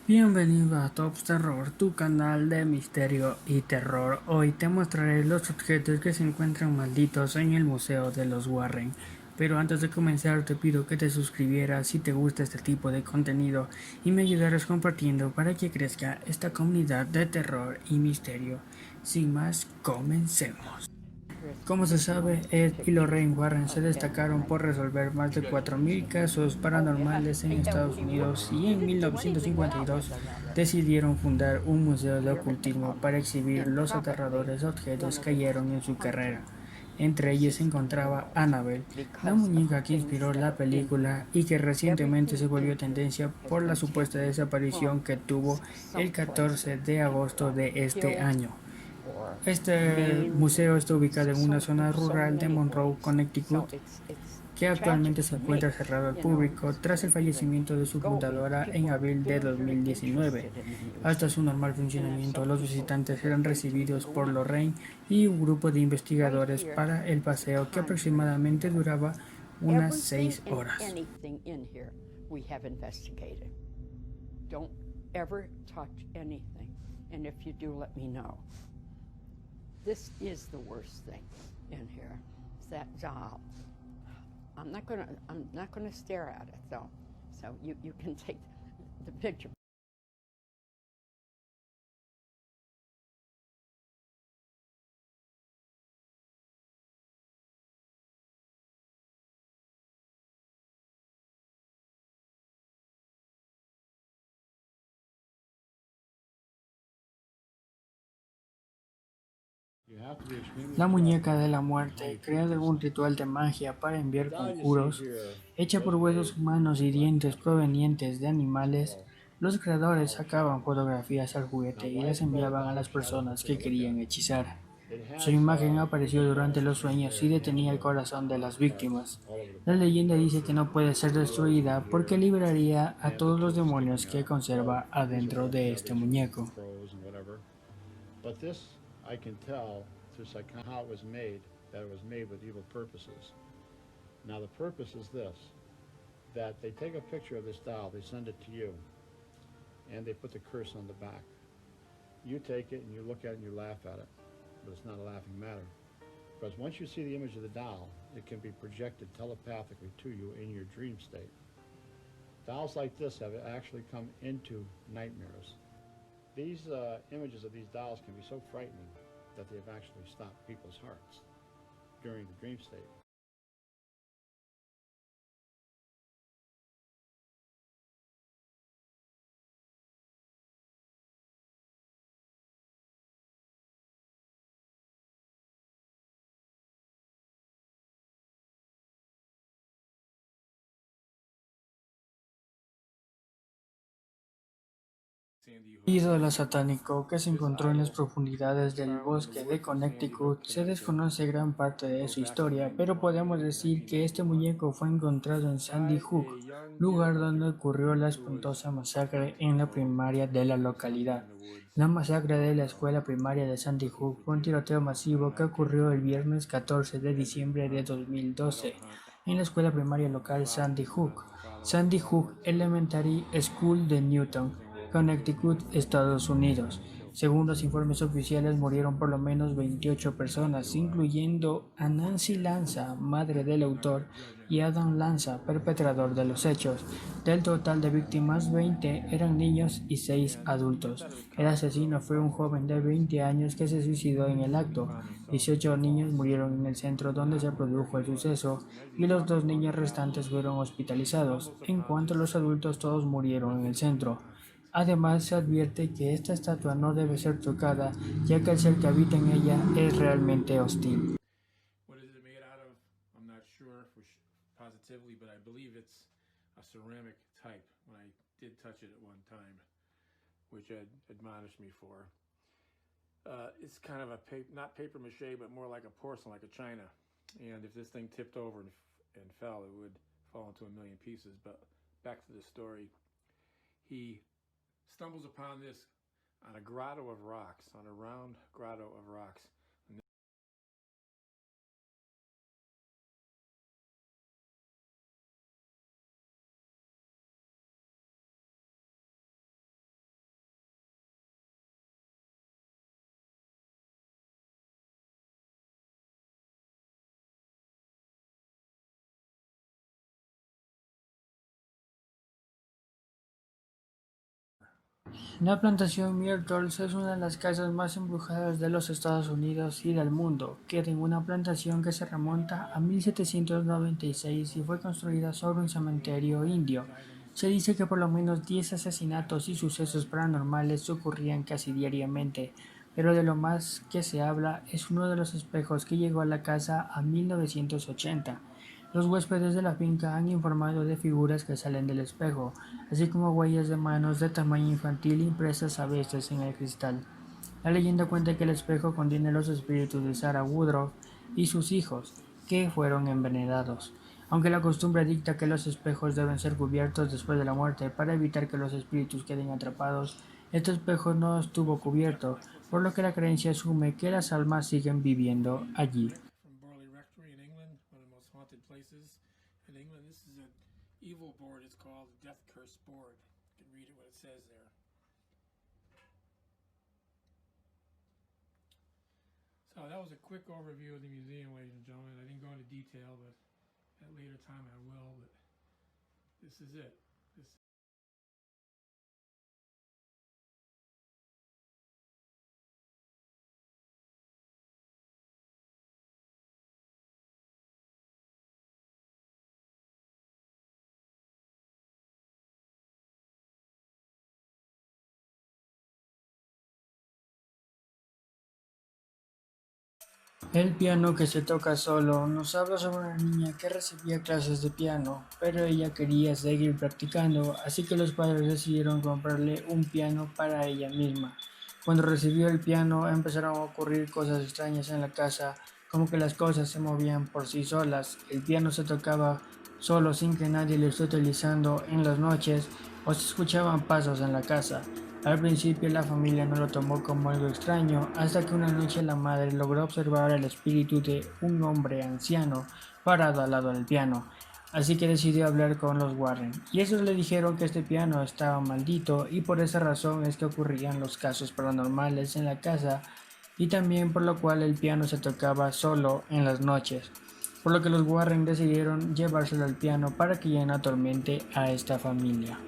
Bienvenido a Tops Terror, tu canal de misterio y terror. Hoy te mostraré los objetos que se encuentran malditos en el Museo de los Warren. Pero antes de comenzar te pido que te suscribieras si te gusta este tipo de contenido y me ayudaras compartiendo para que crezca esta comunidad de terror y misterio. Sin más, comencemos. Como se sabe, Ed y Lorraine Warren se destacaron por resolver más de 4.000 casos paranormales en Estados Unidos y en 1952 decidieron fundar un museo de ocultismo para exhibir los aterradores objetos que cayeron en su carrera. Entre ellos se encontraba Annabelle, la muñeca que inspiró la película y que recientemente se volvió tendencia por la supuesta desaparición que tuvo el 14 de agosto de este año. Este museo está ubicado en una zona rural de Monroe, Connecticut, que actualmente se encuentra cerrado al público tras el fallecimiento de su fundadora en abril de 2019. Hasta su normal funcionamiento, los visitantes eran recibidos por Lorraine y un grupo de investigadores para el paseo que aproximadamente duraba unas 6 horas. Don't ever touch anything, and if you do, let me know. This is the worst thing in here. It's that doll. I'm not gonna stare at it though. So you can take the picture. La muñeca de la muerte, creada en un ritual de magia para enviar conjuros, hecha por huesos humanos y dientes provenientes de animales, los creadores sacaban fotografías al juguete y las enviaban a las personas que querían hechizar. Su imagen apareció durante los sueños y detenía el corazón de las víctimas. La leyenda dice que no puede ser destruida porque liberaría a todos los demonios que conserva adentro de este muñeco. But this, I can tell through how it was made, that it was made with evil purposes. Now the purpose is this, that they take a picture of this doll, they send it to you, and they put the curse on the back. You take it and you look at it and you laugh at it, but it's not a laughing matter. Because once you see the image of the doll, it can be projected telepathically to you in your dream state. Dolls like this have actually come into nightmares. These images of these dolls can be so frightening that they have actually stopped people's hearts during the dream state. Ídolo satánico que se encontró en las profundidades del bosque de Connecticut. Se desconoce gran parte de su historia, pero podemos decir que este muñeco fue encontrado en Sandy Hook, lugar donde ocurrió la espantosa masacre en la primaria de la localidad. La masacre de la escuela primaria de Sandy Hook fue un tiroteo masivo que ocurrió el viernes 14 de diciembre de 2012 en la escuela primaria local Sandy Hook Elementary School de Newton, Connecticut, Estados Unidos. Según los informes oficiales, murieron por lo menos 28 personas, incluyendo a Nancy Lanza, madre del autor, y Adam Lanza, perpetrador de los hechos. Del total de víctimas, 20 eran niños y 6 adultos. El asesino fue un joven de 20 años que se suicidó en el acto. 18 niños murieron en el centro donde se produjo el suceso y los 2 niños restantes fueron hospitalizados. En cuanto a los adultos, todos murieron en el centro. Además, se advierte que esta estatua no debe ser tocada, ya que el ser que habita en ella es realmente hostil. What is it made out of? I'm not sure for positively, but I believe it's a ceramic type. When I did touch it at one time, which Ed admonished me for. It's kind of a not paper mache, but more like a porcelain, like a china. And if this thing tipped over and fell, it would fall into a million pieces. But back to the story, he stumbles upon this on a grotto of rocks, on a round grotto of rocks. La plantación Myrtles es una de las casas más embrujadas de los Estados Unidos y del mundo. Queda en una plantación que se remonta a 1796 y fue construida sobre un cementerio indio. Se dice que por lo menos 10 asesinatos y sucesos paranormales ocurrían casi diariamente, pero de lo más que se habla es uno de los espejos que llegó a la casa a 1980. Los huéspedes de la finca han informado de figuras que salen del espejo, así como huellas de manos de tamaño infantil impresas a veces en el cristal. La leyenda cuenta que el espejo contiene los espíritus de Sarah Woodruff y sus hijos, que fueron envenenados. Aunque la costumbre dicta que los espejos deben ser cubiertos después de la muerte para evitar que los espíritus queden atrapados, este espejo no estuvo cubierto, por lo que la creencia asume que las almas siguen viviendo allí. From Borley Rectory in England, one of the most haunted places in England. This is an evil board. It's called the Death Curse Board. You can read it what it says there. So that was a quick overview of the museum, ladies and gentlemen. I didn't go into detail, but at a later time I will. But this is it. This El piano que se toca solo nos habla sobre una niña que recibía clases de piano, pero ella quería seguir practicando, así que los padres decidieron comprarle un piano para ella misma. Cuando recibió el piano empezaron a ocurrir cosas extrañas en la casa, como que las cosas se movían por sí solas, el piano se tocaba solo sin que nadie lo esté utilizando en las noches o se escuchaban pasos en la casa. Al principio la familia no lo tomó como algo extraño, hasta que una noche la madre logró observar el espíritu de un hombre anciano parado al lado del piano, así que decidió hablar con los Warren, y ellos le dijeron que este piano estaba maldito y por esa razón es que ocurrían los casos paranormales en la casa y también por lo cual el piano se tocaba solo en las noches, por lo que los Warren decidieron llevárselo al piano para que ya no atormente a esta familia.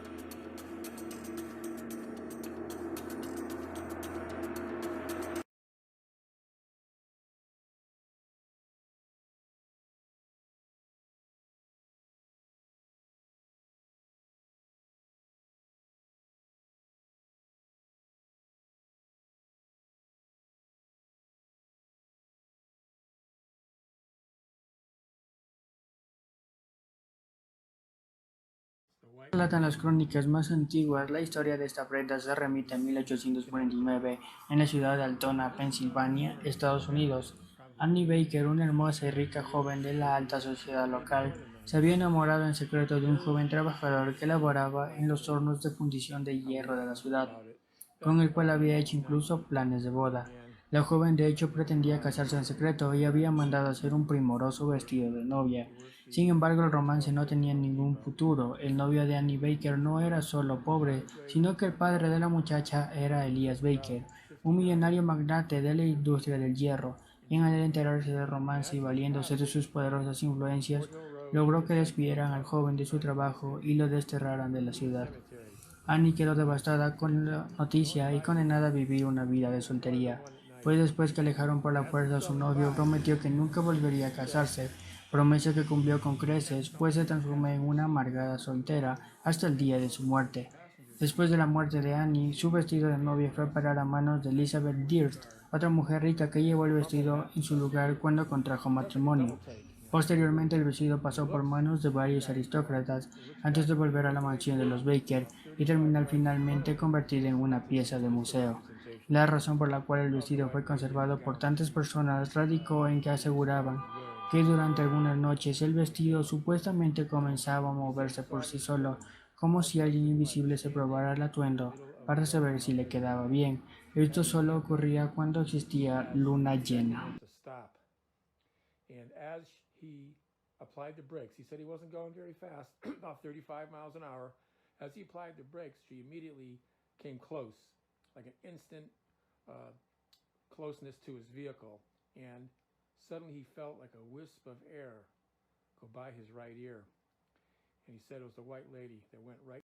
the white. Relatan las crónicas más antiguas, la historia de esta prenda se remite a 1849 en la ciudad de Altona, Pensilvania, Estados Unidos. Annie Baker, una hermosa y rica joven de la alta sociedad local, se había enamorado en secreto de un joven trabajador que laboraba en los hornos de fundición de hierro de la ciudad, con el cual había hecho incluso planes de boda. La joven de hecho pretendía casarse en secreto y había mandado hacer un primoroso vestido de novia. Sin embargo, el romance no tenía ningún futuro. El novio de Annie Baker no era solo pobre, sino que el padre de la muchacha era Elias Baker, un millonario magnate de la industria del hierro, quien al enterarse del romance y valiéndose de sus poderosas influencias, logró que despidieran al joven de su trabajo y lo desterraran de la ciudad. Annie quedó devastada con la noticia y condenada a vivir una vida de soltería, pues después que alejaron por la fuerza a su novio, prometió que nunca volvería a casarse, promesa que cumplió con creces, pues se transformó en una amargada soltera hasta el día de su muerte. Después de la muerte de Annie, su vestido de novia fue a parar a manos de Elizabeth Dearth, otra mujer rica que llevó el vestido en su lugar cuando contrajo matrimonio. Posteriormente, el vestido pasó por manos de varios aristócratas antes de volver a la mansión de los Baker y terminar finalmente convertido en una pieza de museo. La razón por la cual el vestido fue conservado por tantas personas radicó en que aseguraban que durante algunas noches el vestido supuestamente comenzaba a moverse por sí solo, como si alguien invisible se probara el atuendo para saber si le quedaba bien. Esto solo ocurría cuando existía luna llena. And as he applied the brakes, he said he wasn't going very fast, about 35 miles an hour. As he applied the brakes, she immediately came close, like an instant closeness to his vehicle. And suddenly he felt like a wisp of air go by his right ear. And he said it was the white lady that went right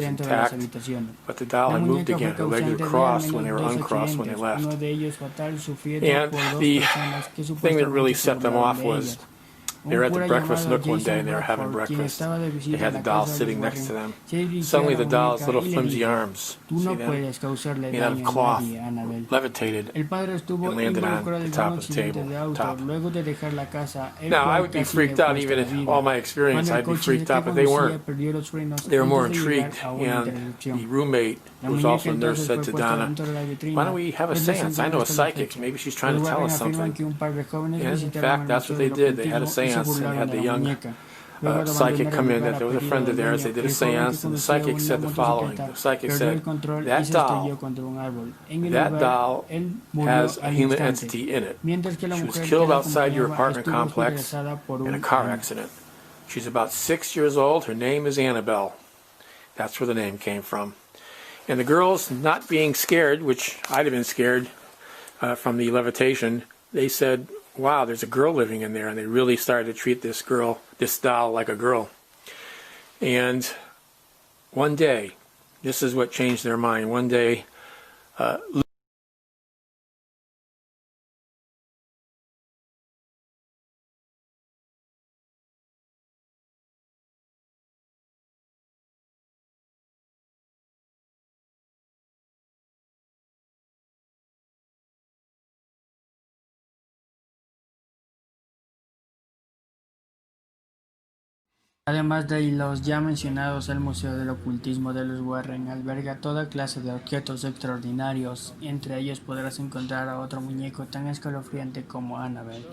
was dentro de las intact, habitaciones. but the doll La had moved muñeca fue again. Her legs causante were de al crossed when they menos were dos uncrossed when they accidentes, left. uno de ellos fatal sufrido And por dos the personas que thing that really supuestamente se set them burlaron off de was ella. Un They were at the cura breakfast llamado nook one day Jason and they were having Bradford, quien breakfast. estaba de They visita a had la the doll casa de sitting los next to Warren, them. se dirigió a Suddenly la the doll's muñeca little y le flimsy dijo, arms, tú see no them? puedes causarle Made out daño of a cloth, nadie, Annabelle. levitated, El padre estuvo and landed on involucrado the en top un of the accidente table, de auto top. luego de dejar la casa, el Now, I cual would be casi le freaked out, cuesta even la at vida. all my experience, Cuando el I'd be coche freaked que out, but they conducía weren't. perdió los frenos They were more antes de llegar intrigued, a una and intersección. the roommate, La who was muñeca also a nurse, entonces said fue to puesta Donna, dentro de la vitrina. why don't we have a desde seance? I entonces know a hasta la psychic. fecha. Maybe she's trying Los to tell Warren us afirman something. que un par de jóvenes And in visitaron fact, el that's Museo what they del did. They had a Ocultismo y se seance and burlaron had de the la young muñeca. Luego de psychic abandonar come el in. lugar That there was a pedido friend del of theirs. They dueño, did a el joven que seance, and the conducía psychic una said the following. motocicleta The psychic perdió el said, control y that se doll estrelló contra un árbol. En el That lugar, doll él murió has a al human instante, entity in it. mientras que la She was mujer que killed la outside your acompañaba apartment estuvo complex hospitalizada por in a un car año. accident. She's about 6 years old. Her name is Annabelle. That's where the name came from. And the girls, not being scared, which I'd have been scared from the levitation, they said, wow, there's a girl living in there. And they really started to treat this doll like a girl. And one day, this is what changed their mind. One day, Además de los ya mencionados, el Museo del Ocultismo de los Warren alberga toda clase de objetos extraordinarios. Entre ellos podrás encontrar a otro muñeco tan escalofriante como Annabelle,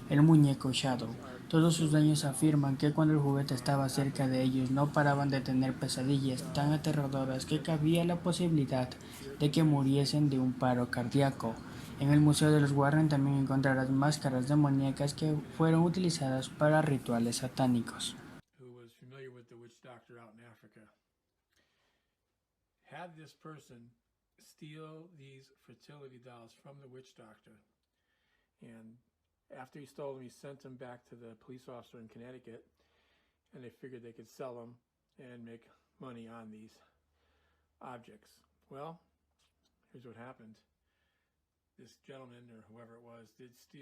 el muñeco Shadow. Todos sus dueños afirman que cuando el juguete estaba cerca de ellos no paraban de tener pesadillas tan aterradoras que cabía la posibilidad de que muriesen de un paro cardíaco. En el Museo de los Warren también encontrarás máscaras demoníacas que fueron utilizadas para rituales satánicos. Who was familiar with the witch doctor out in Africa, had this person steal these fertility dolls from the witch doctor. And after he stole them, he sent them back to the police officer in Connecticut, and they figured they could sell them and make money on these objects. Well, here's what happened. This gentleman, or whoever it was, did steal.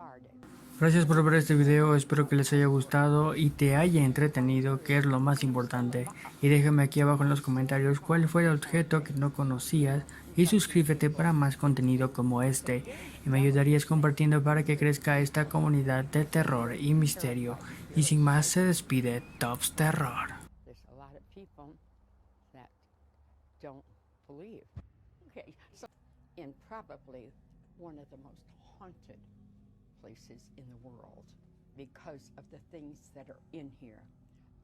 Gracias por ver este video, espero que les haya gustado y te haya entretenido, que es lo más importante. Y déjame aquí abajo en los comentarios cuál fue el objeto que no conocías y suscríbete para más contenido como este. Y me ayudarías compartiendo para que crezca esta comunidad de terror y misterio. Y sin más se despide Tops Terror. There's a lot of people that don't believe. Okay, so in probably one of the most haunted places in the world because of the things that are in here.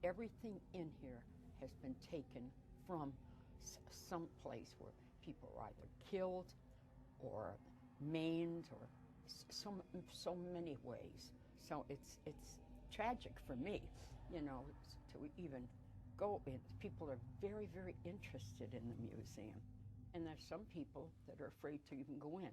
Everything in here has been taken from some place where people are either killed or maimed or so many ways. So it's tragic for me, you know, to even go in. People are very, very interested in the museum. And there's some people that are afraid to even go in.